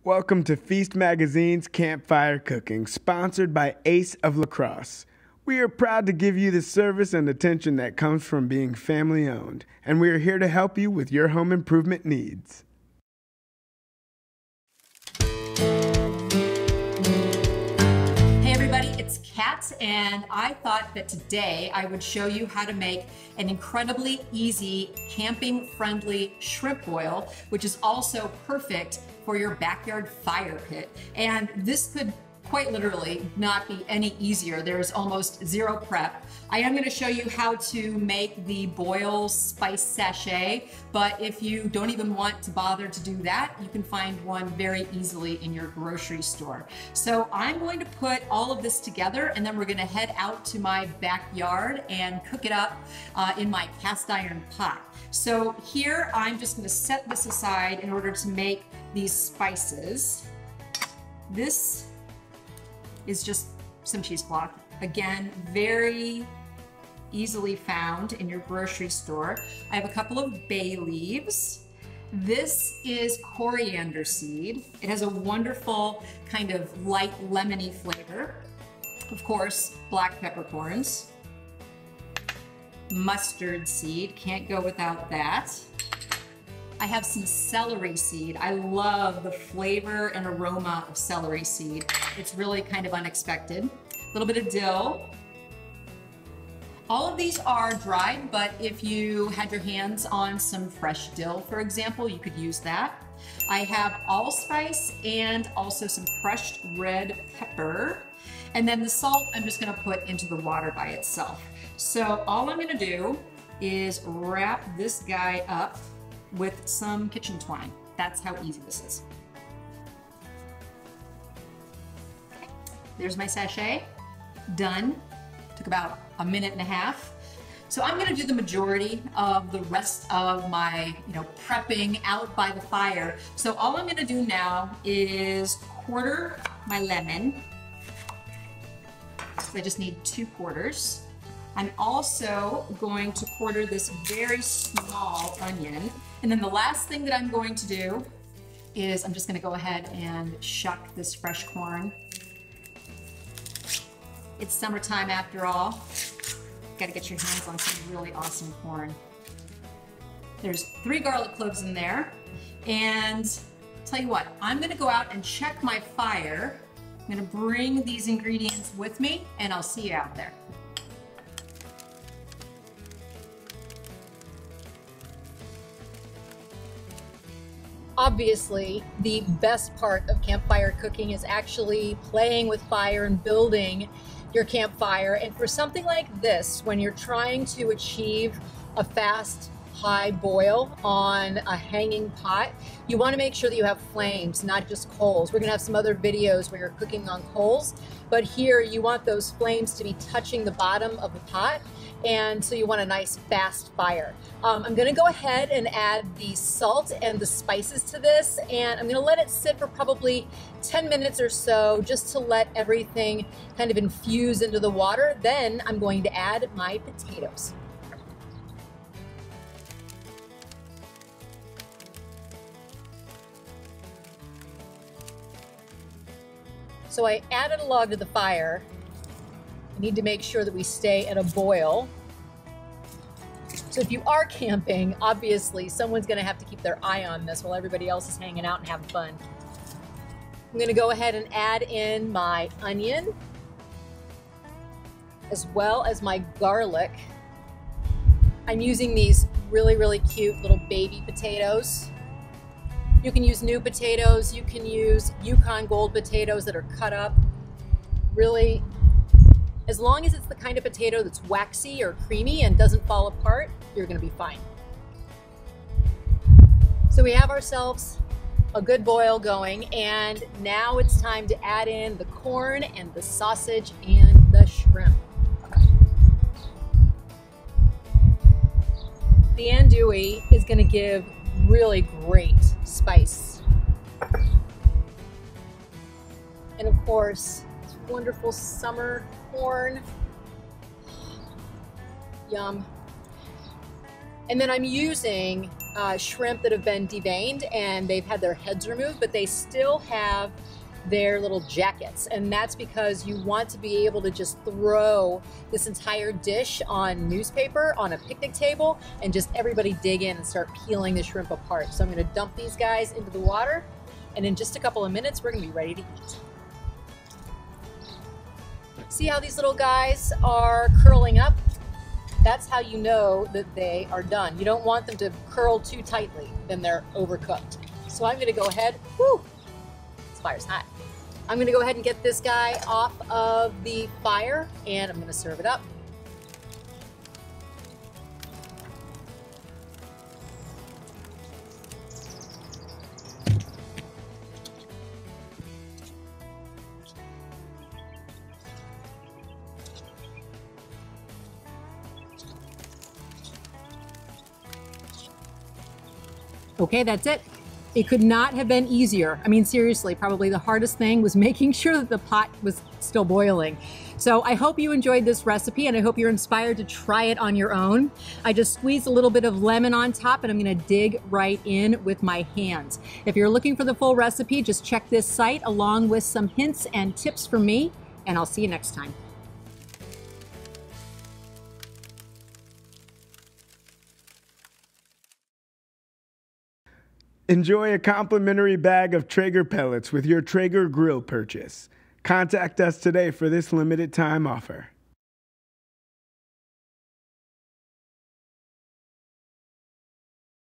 Welcome to Feast Magazine's Campfire Cooking, sponsored by Ace of La Crosse. We are proud to give you the service and attention that comes from being family owned, and we are here to help you with your home improvement needs. Hey everybody, it's Cat, and I thought that today I would show you how to make an incredibly easy camping-friendly shrimp boil, which is also perfect for your backyard fire pit. And this could quite literally not be any easier. There's almost zero prep. I am going to show you how to make the boil spice sachet, but if you don't even want to bother to do that, you can find one very easily in your grocery store. So I'm going to put all of this together, and then we're going to head out to my backyard and cook it up in my cast iron pot. So here I'm just going to set this aside in order to make these spices. This is just some cheesecloth. Again, very easily found in your grocery store. I have a couple of bay leaves. This is coriander seed. It has a wonderful kind of light lemony flavor. Of course, black peppercorns. Mustard seed, can't go without that. I have some celery seed. I love the flavor and aroma of celery seed. It's really kind of unexpected. A little bit of dill. All of these are dried, but if you had your hands on some fresh dill, for example, you could use that. I have allspice and also some crushed red pepper. And then the salt, I'm just gonna put into the water by itself. So all I'm gonna do is wrap this guy up with some kitchen twine. That's how easy this is. Okay. There's my sachet, done. Took about a minute and a half. So I'm gonna do the majority of the rest of my, prepping out by the fire. So all I'm gonna do now is quarter my lemon. So I just need 2 quarters. I'm also going to quarter this very small onion. And then the last thing that I'm going to do is I'm just going to go ahead and shuck this fresh corn. It's summertime after all. Got to get your hands on some really awesome corn. There's 3 garlic cloves in there. And tell you what, I'm going to go out and check my fire. I'm going to bring these ingredients with me, and I'll see you out there. Obviously, the best part of campfire cooking is actually playing with fire and building your campfire. And for something like this, when you're trying to achieve a fast, high boil on a hanging pot, you want to make sure that you have flames, not just coals. We're going to have some other videos where you're cooking on coals, but here you want those flames to be touching the bottom of the pot, and so you want a nice fast fire. I'm going to go ahead and add the salt and the spices to this, and I'm going to let it sit for probably 10 minutes or so just to let everything kind of infuse into the water. Then I'm going to add my potatoes. So I added a log to the fire. I need to make sure that we stay at a boil. So if you are camping, obviously someone's gonna have to keep their eye on this while everybody else is hanging out and having fun. I'm gonna go ahead and add in my onion, as well as my garlic. I'm using these really, really cute little baby potatoes. You can use new potatoes, you can use Yukon Gold potatoes that are cut up. Really, as long as it's the kind of potato that's waxy or creamy and doesn't fall apart, you're gonna be fine. So we have ourselves a good boil going, and now it's time to add in the corn and the sausage and the shrimp. The andouille is gonna give really great spice. And of course, it's wonderful summer corn. Yum. And then I'm using shrimp that have been deveined and they've had their heads removed, but they still have their little jackets. And that's because you want to be able to just throw this entire dish on newspaper on a picnic table and just everybody dig in and start peeling the shrimp apart. So I'm gonna dump these guys into the water, and in just a couple of minutes, we're gonna be ready to eat. See how these little guys are curling up? That's how you know that they are done. You don't want them to curl too tightly, then they're overcooked. So I'm gonna go ahead, this fire's hot. I'm gonna go ahead and get this guy off of the fire and I'm gonna serve it up. Okay, that's it. It could not have been easier. I mean, seriously, probably the hardest thing was making sure that the pot was still boiling. So I hope you enjoyed this recipe and I hope you're inspired to try it on your own. I just squeezed a little bit of lemon on top and I'm gonna dig right in with my hands. If you're looking for the full recipe, just check this site along with some hints and tips from me, and I'll see you next time. Enjoy a complimentary bag of Traeger pellets with your Traeger grill purchase. Contact us today for this limited time offer.